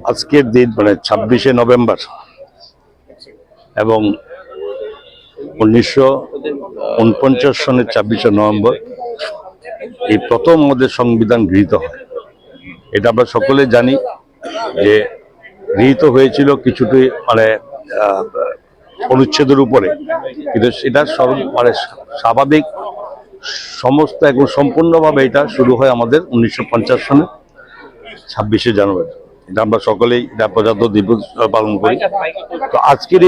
আজকের দিন মানে 26শে নভেম্বর এবং 1949 সনের 26শে নভেম্বর এই প্রথম আমাদের সংবিধান গৃহীত হয়। এটা আমরা সকলে জানি যে গৃহীত হয়েছিল কিছুটি মানে অনুচ্ছেদের উপরে, কিন্তু সেটা মানে স্বাভাবিক সমস্ত এবং সম্পূর্ণভাবে এটা শুরু হয় আমাদের 1950 সনে 26শে জানুয়ারি। এটা আমরা সকলেই এটা প্রজাতন্ত্র দিবস পালন করি। তো আজকের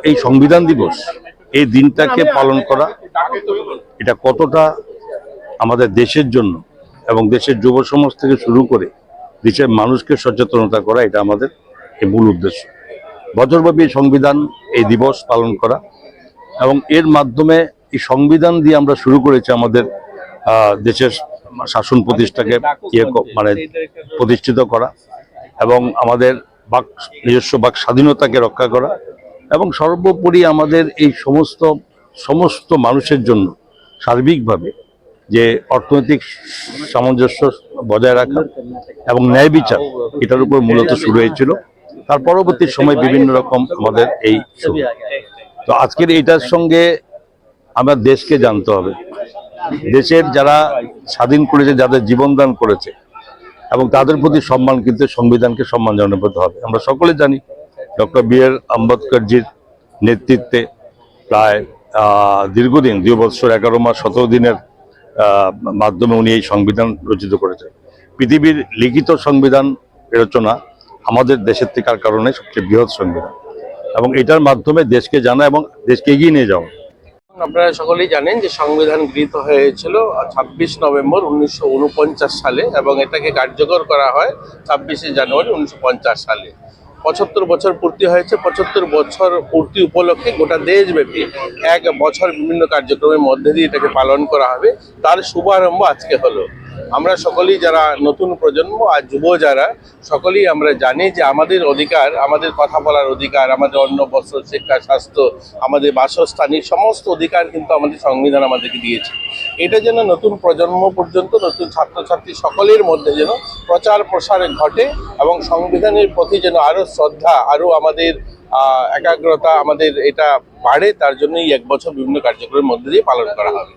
এই সংবিধান দিবস, এই দিনটাকে পালন করা এটা কতটা আমাদের দেশের জন্য এবং দেশের যুব সমাজ থেকে শুরু করে দেশের মানুষকে সচেতনতা করা, এটা আমাদের এই মূল উদ্দেশ্য। বছরব্যাপী সংবিধান এই দিবস পালন করা এবং এর মাধ্যমে এই সংবিধান দিয়ে আমরা শুরু করেছি আমাদের দেশের শাসন প্রতিষ্ঠাকে মানে প্রতিষ্ঠিত করা এবং আমাদের নিজস্ব বাক স্বাধীনতাকে রক্ষা করা এবং সর্বোপরি আমাদের এই সমস্ত মানুষের জন্য সার্বিকভাবে যে অর্থনৈতিক সামঞ্জস্য বজায় রাখা এবং ন্যায় বিচার, এটার উপর মূলত শুরু হয়েছিল। তার পরবর্তী সময় বিভিন্ন রকম আমাদের এই শুরু। তো আজকের এইটার সঙ্গে আমরা দেশকে জানতে হবে, দেশের যারা স্বাধীন করেছে, যাদের জীবনদান করেছে এবং তাদের প্রতি সম্মান, কিন্তু সংবিধানকে সম্মান জানাতে হবে। আমরা সকলে জানি ডক্টর বি.আর. আম্বেদকরজির নেতৃত্বে প্রায় দীর্ঘদিন 2 বছর 11 মাস 17 দিনের মাধ্যমে উনি এই সংবিধান রচিত করেছেন। পৃথিবীর লিখিত সংবিধান রচনা আমাদের দেশের থাকার কারণে সবচেয়ে বৃহৎ সংবিধান এবং এটার মাধ্যমে দেশকে জানা এবং দেশকে এগিয়ে নিয়ে যাওয়া। আপনারা সকলেই জানেন যে সংবিধান গৃহীত হয়েছিল 26 নভেম্বর 1949 সালে এবং এটাকে কার্যকর করা হয় 26শে জানুয়ারি 1950 সালে। 75 বছর পূর্তি হয়েছে। 75 বছর পূর্তি উপলক্ষে গোটা দেশব্যাপী এক বছর বিভিন্ন কার্যক্রমের মধ্যে দিয়ে এটাকে পালন করা হবে। তার শুভারম্ভ আজকে হলো। আমরা সকলেই যারা নতুন প্রজন্ম আর যুব যারা সকলেই আমরা জানি যে আমাদের অধিকার, আমাদের কথা বলার অধিকার, আমাদের অন্ন বস্ত্র শিক্ষা স্বাস্থ্য, আমাদের বাসস্থানের সমস্ত অধিকার কিন্তু আমাদের সংবিধান আমাদেরকে দিয়েছে। এটা যেন নতুন প্রজন্ম পর্যন্ত, নতুন ছাত্রছাত্রী সকলের মধ্যে যেন প্রচার প্রসার ঘটে এবং সংবিধানের প্রতি যেন আরও শ্রদ্ধা, আরও আমাদের একাগ্রতা আমাদের এটা বাড়ে, তার জন্যই এক বছর বিভিন্ন কার্যক্রমের মধ্যে দিয়ে পালন করা হবে।